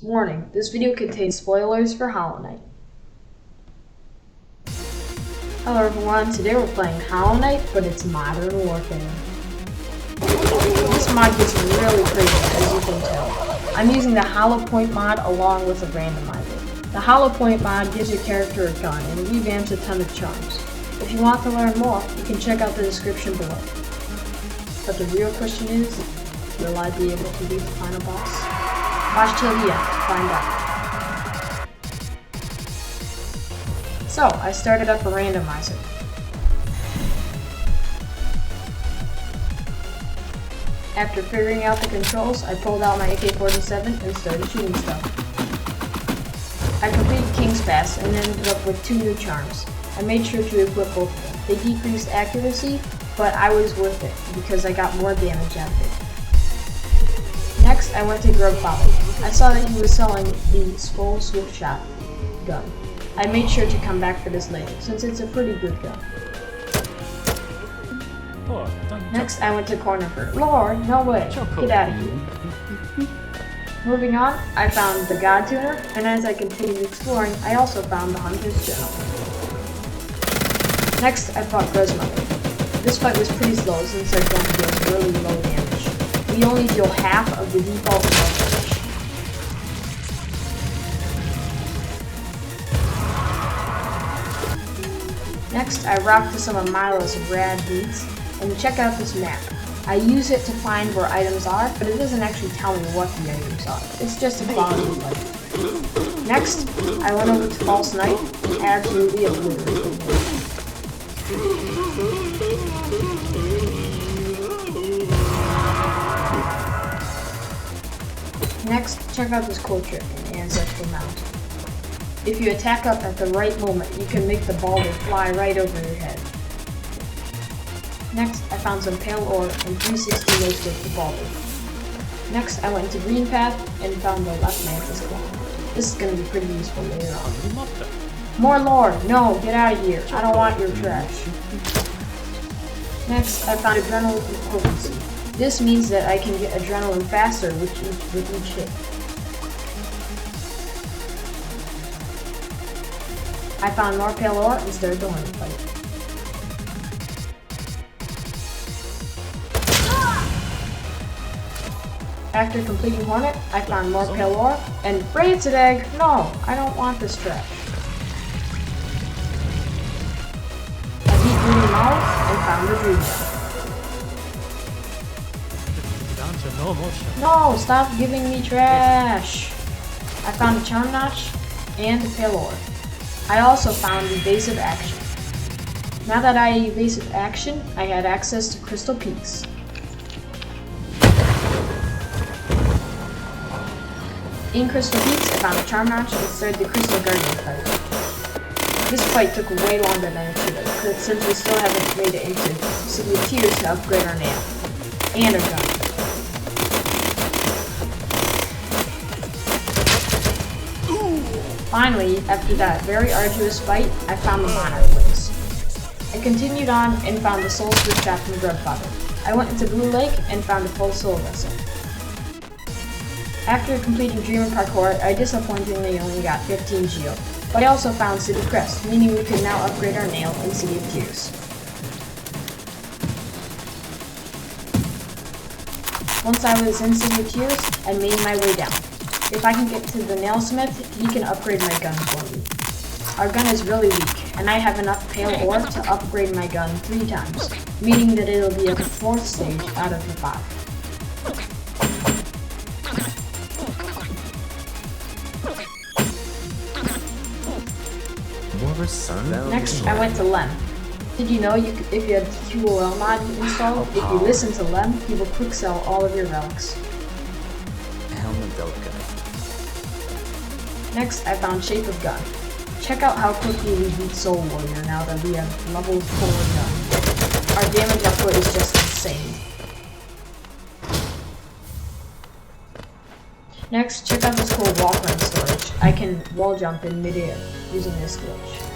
Warning, this video contains spoilers for Hollow Knight. Hello everyone, today we're playing Hollow Knight, but it's Modern Warfare. This mod gets really crazy, as you can tell. I'm using the Hollow Point mod along with a randomizer. The Hollow Point mod gives your character a gun and revamps a ton of charms. If you want to learn more, you can check out the description below. But the real question is, will I be able to beat the final boss? Watch till the end to find out. So, I started up a randomizer. After figuring out the controls, I pulled out my AK-47 and started shooting stuff. I completed King's Pass and ended up with 2 new charms. I made sure to equip both of them. They decreased accuracy, but I was worth it because I got more damage out of it. Next, I went to Grub Father. I saw that he was selling the Skull Swift Shot gun. I made sure to come back for this later, since it's a pretty good gun. Next, I went to Cornerford. Lord, no way. Get out of here. Moving on, I found the God Tuner, and as I continued exploring, I also found the Hunter's Journal. Next, I fought Gruzmother. This fight was pretty slow since our gun deals really low damage. We only deal half of the default damage. Next, I rocked to some of Milo's rad beats, and check out this map. I use it to find where items are, but it doesn't actually tell me what the items are. It's just a quality of life. Next, I went over to False Knight and absolutely obliterated it. Next, check out this cool trick in Ancestral Mountain. If you attack up at the right moment, you can make the boulder fly right over your head. Next, I found some pale ore and 360 roasted the boulder. Next, I went to Green Path and found the left mantis claw. This is going to be pretty useful later on. More lore! No, get out of here. I don't want your trash. Next, I found adrenaline potency. This means that I can get adrenaline faster with each hit. I found more pale ore and started the Hornet fight. After completing Hornet, I found more pale ore and rancid egg! No, I don't want this trash. I beat Rudy Mouth and found the Dream Gem. No, stop giving me trash! I found a Charm Notch and pale ore. I also found evasive action. Now that I had evasive action, I had access to Crystal Peaks. In Crystal Peaks, I found a Charm Notch and started the Crystal Guardian fight. This fight took way longer than it should have, since we still haven't made it into City of Tears to upgrade our nail and our gun. Finally, after that very arduous fight, I found the Monarch Wings. I continued on and found the Soul Swift Shot from Grubfather. I went into Blue Lake and found a full soul vessel. After completing Dreamer Parkour, I disappointingly only got 15 Geo, but I also found City Crest, meaning we can now upgrade our nail in City of Tears. Once I was in City of Tears, I made my way down. If I can get to the Nailsmith, he can upgrade my gun for me. Our gun is really weak, and I have enough pale ore to upgrade my gun 3 times, meaning that it'll be at the 4th stage out of the 5. Next, I went to Lem. Did you know if you have the QOL mod installed, if you listen to Lem, he will quick sell all of your relics. Next, I found Shape of Gun. Check out how quickly we beat Soul Warrior now that we have level 4 gun. Our damage output is just insane. Next, check out this cool wall run storage. I can wall jump in midair using this glitch.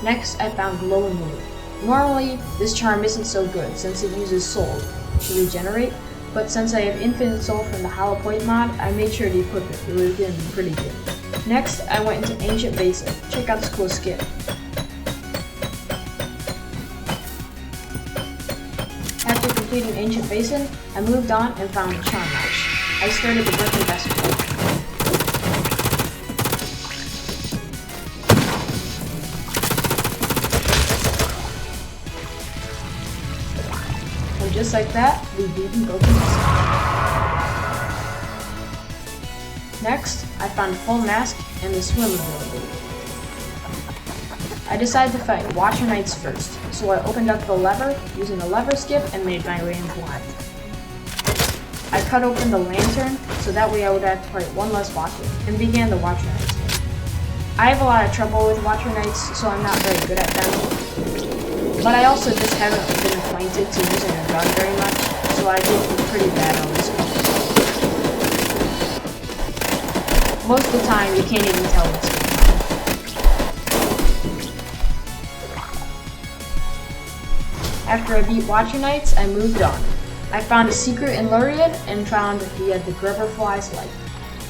Next, I found Glow and Move. Normally, this charm isn't so good since it uses Soul to regenerate, but since I have Infinite Soul from the Hollow Point mod, I made sure to equip it. It was going to be pretty good. Next, I went into Ancient Basin. Check out this cool skip. After completing Ancient Basin, I moved on and found a Charm Notch. I started the Brick Investment. And just like that, we've beaten Broken Vessel. Next, I found a full mask and the swim ability. I decided to fight Watcher Knights first, so I opened up the lever using the lever skip and made my way in blind. I cut open the lantern so that way I would have to fight one less Watcher, and began the Watcher Knights game. I have a lot of trouble with Watcher Knights, so I'm not very good at them. But I also just haven't been acquainted to using a gun very much, so I did pretty bad on this one. Most of the time, you can't even tell what's going on. After I beat Watcher Knights, I moved on. I found a secret in Lurien and found he had the Grubberfly's light.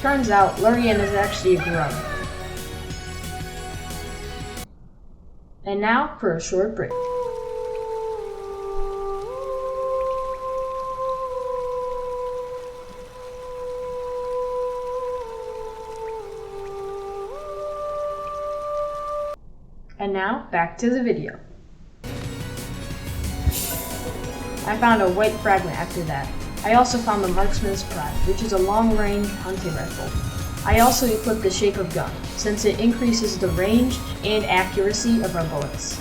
Turns out, Lurien is actually a grub. And now for a short break. And now, back to the video. I found a white fragment after that. I also found the Marksman's Pride, which is a long-range hunting rifle. I also equipped the Shape of Gun, since it increases the range and accuracy of our bullets.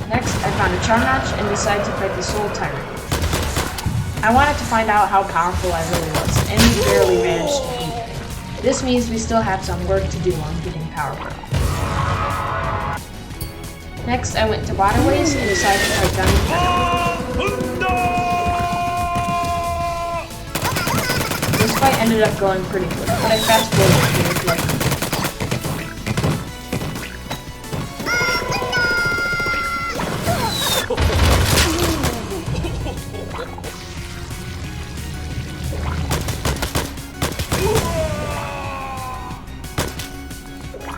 Next, I found a Charm Notch and decided to fight the Soul Tyrant. I wanted to find out how powerful I really was, and we barely managed to beat him. This means we still have some work to do on getting powerful. Next, I went to Waterways and decided to fight Gunny. This fight ended up going pretty quick, but I fast forwarded to the collection.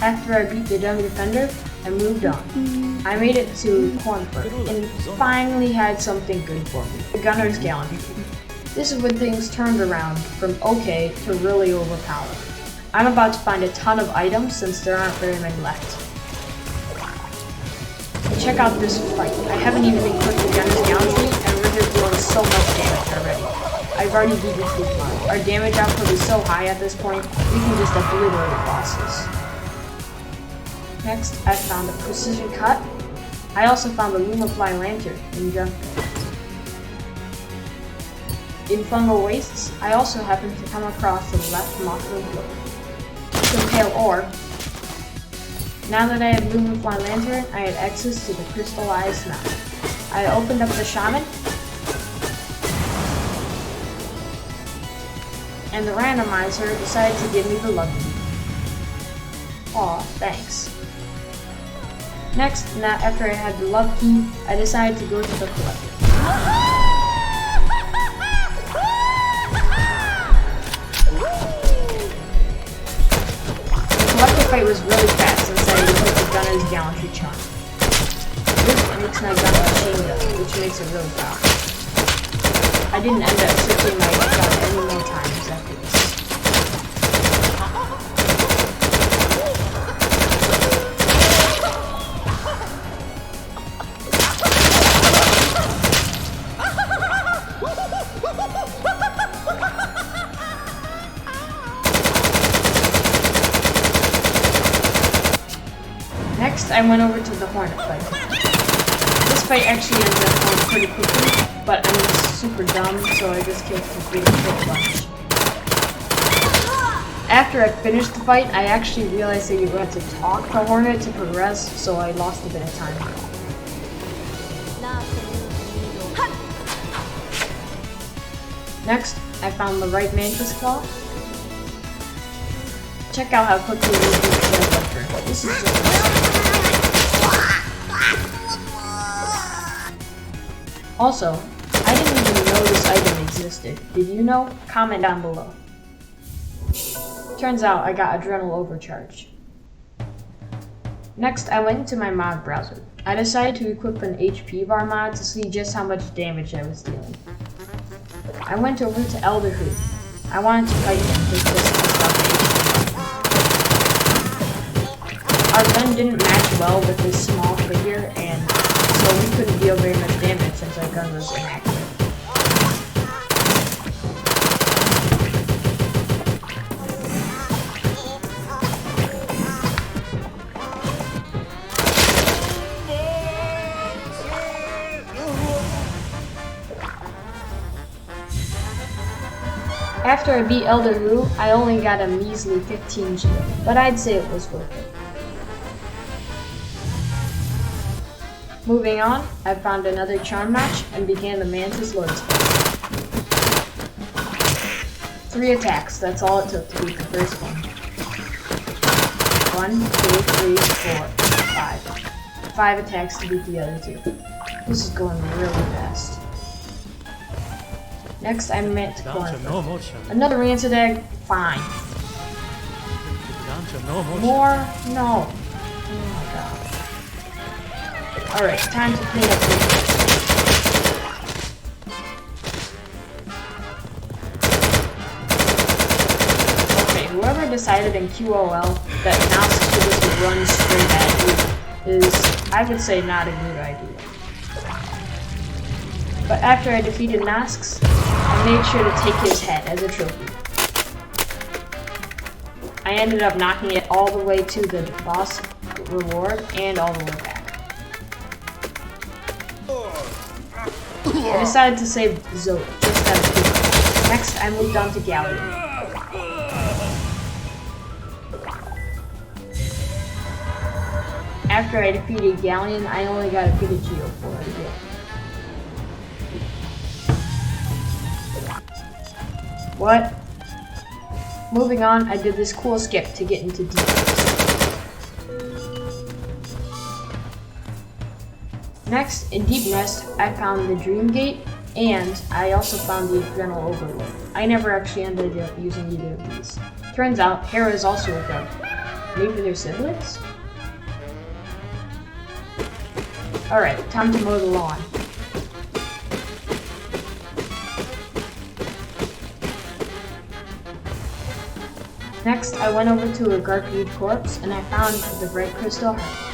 After I beat the dummy defender, I moved on. I made it to Cornford and finally had something good for me, the Gunner's Gallantry. This is when things turned around from okay to really overpowered. I'm about to find a ton of items since there aren't very many left. And check out this fight. I haven't even equipped the Gunner's Gallantry and we're doing so much damage already. I've already beaten Pokemon. Our damage output is so high at this point, we can just obliterate bosses. Next, I found a Precision Cut. I also found the Lumafly Lantern in Junkrat. In Fungal Wastes, I also happened to come across the left Mothra Book. Some Pale Ore. Now that I have Lumafly Lantern, I had access to the Crystallized Knot. I opened up the Shaman, and the randomizer decided to give me the Love Key. Aw, thanks. Next, after I had the Love Key, I decided to go to the Collector. The Collector fight was really fast since I equipped the Gunner's Gallantry charm. This makes my gun a chain gun, which makes it really fast. I didn't end up switching my gun any more times after this. Next, I went over to the Hornet fight. This fight actually ended up going pretty quickly, but I'm just super dumb, so I just killed the big bunch. After I finished the fight, I actually realized that you had to talk to Hornet to progress, so I lost a bit of time. Next, I found the right Mantis Claw. Check out how quickly we beat the Collector. This is just Also, I didn't even know this item existed. Did you know? Comment down below. Turns out I got Adrenal Overcharge. Next, I went into my mod browser. I decided to equip an HP bar mod to see just how much damage I was dealing. I went over to Elderhood. I wanted to fight him with this stuff. Our gun didn't match well with this small figure, and so we couldn't deal very much damage since our gun was inaccurate. After I beat Elder Ru, I only got a measly 15 geo, but I'd say it was worth it. Moving on, I found another charm notch and began the Mantis Lord spell. 3 attacks, that's all it took to beat the first one. 1, 2, 3, 4, 5. 5 attacks to beat the other 2. This is going really fast. Next, I met Cornford. Another Rancid Egg? Fine. More? No. Oh my god. Alright, time to clean up the... Okay, whoever decided in QOL that Nox should just run straight at you is, I would say, not a good idea. But after I defeated Nox, I made sure to take his head as a trophy. I ended up knocking it all the way to the boss reward and all the way back. I decided to save Zoe just out of pity. Next, I moved on to Galleon. After I defeated Galleon, I only got a bit of geo for it again. What? Moving on, I did this cool skip to get into Deep Nest. Next, in Deep Nest, I found the Dream Gate, and I also found the Adrenal Overload. I never actually ended up using either of these. Turns out, Hera is also a gun. Maybe they're siblings? Alright, time to mow the lawn. Next, I went over to a Garpede corpse and I found the Bright Crystal Heart.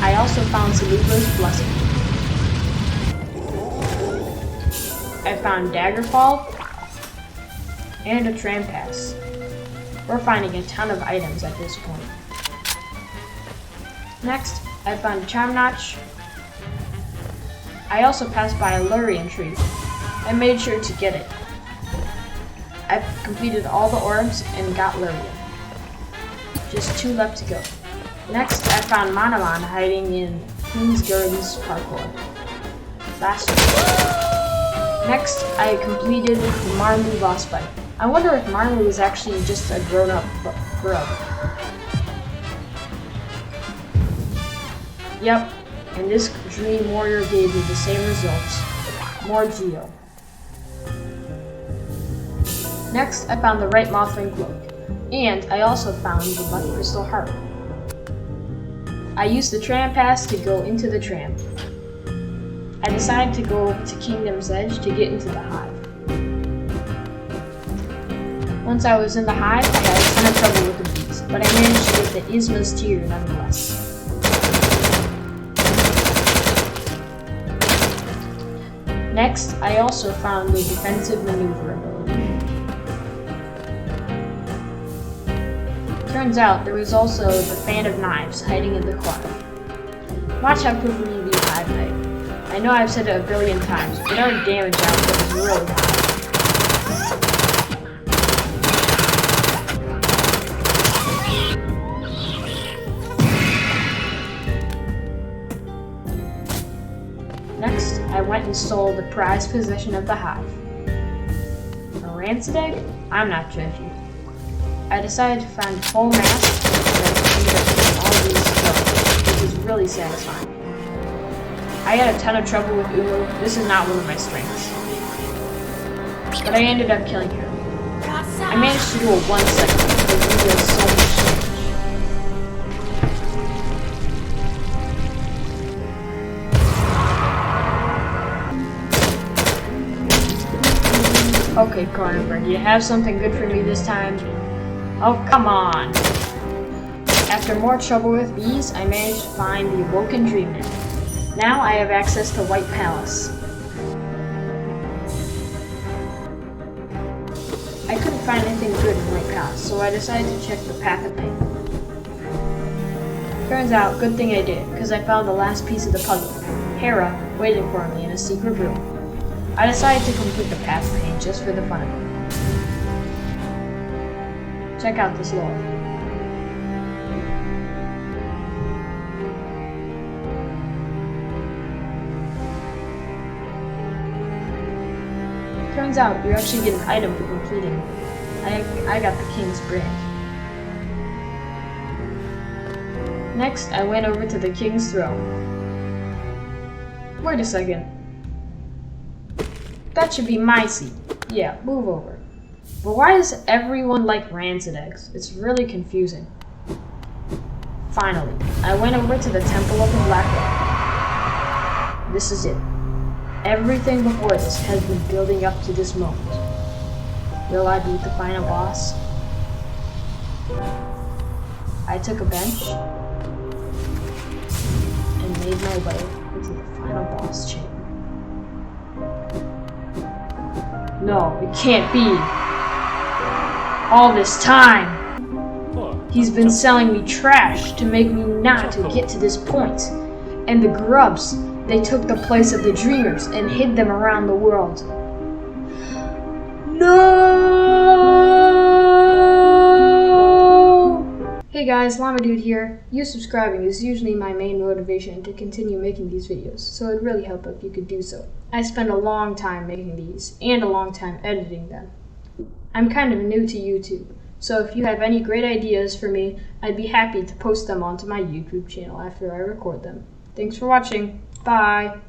I also found Celubra's Blessing. I found Daggerfall and a Tram Pass. We're finding a ton of items at this point. Next, I found a Charm Notch. I also passed by a Lurian tree and made sure to get it. I've completed all the orbs and got Lurian. Just 2 left to go. Next, I found Manamon hiding in Queen's Gardens parkour. Last one. Next, I completed the Marmu boss fight. I wonder if Marmu is actually just a grown-up grub. Yep, and this Dream Warrior gave me the same results. More geo. Next, I found the right Mothrin Cloak, and I also found the Black Crystal Heart. I used the Tram Pass to go into the tram. I decided to go to Kingdom's Edge to get into the Hive. Once I was in the Hive, I had a ton of trouble with the bees, but I managed to get the Isma's Tear nonetheless. Next, I also found the defensive maneuver ability. Turns out there was also the Fan of Knives hiding in the corner. Watch how quickly you beat Hive Knight. I know I've said it a billion times, but our damage output is really high. Next, I went and stole the prized possession of the Hive. A Rancid Egg? I'm not judgy. I decided to find a full mask and ended up getting all these kills, which is really satisfying. I I had a ton of trouble with Umu. This is not one of my strengths. But I ended up killing her. I managed to do a 1 second because he does so much damage. Okay, Cronenberg, you have something good for me this time? Oh, come on! After more trouble with bees, I managed to find the Awoken Dreamman. Now I have access to White Palace. I couldn't find anything good in White Palace, so I decided to check the Path of Pain. Turns out, good thing I did, because I found the last piece of the puzzle, Hera, waiting for me in a secret room. I decided to complete the Path of Pain just for the fun of it. Check out this lore. Turns out, you actually get an item for completing. I got the King's Brand. Next, I went over to the King's Throne. Wait a second. That should be my seat. Yeah, move over. But why does everyone like rancid eggs? It's really confusing. Finally, I went over to the Temple of the Black Rock. This is it. Everything before this has been building up to this moment. Will I beat the final boss? I took a bench and made my way into the final boss chamber. No, it can't be. All this time, he's been selling me trash to make me not to get to this point. And the grubs, they took the place of the dreamers and hid them around the world. No! Hey guys, Llama Dude here. You subscribing is usually my main motivation to continue making these videos, so it'd really help if you could do so. I spend a long time making these, and a long time editing them. I'm kind of new to YouTube, so if you have any great ideas for me, I'd be happy to post them onto my YouTube channel after I record them. Thanks for watching. Bye!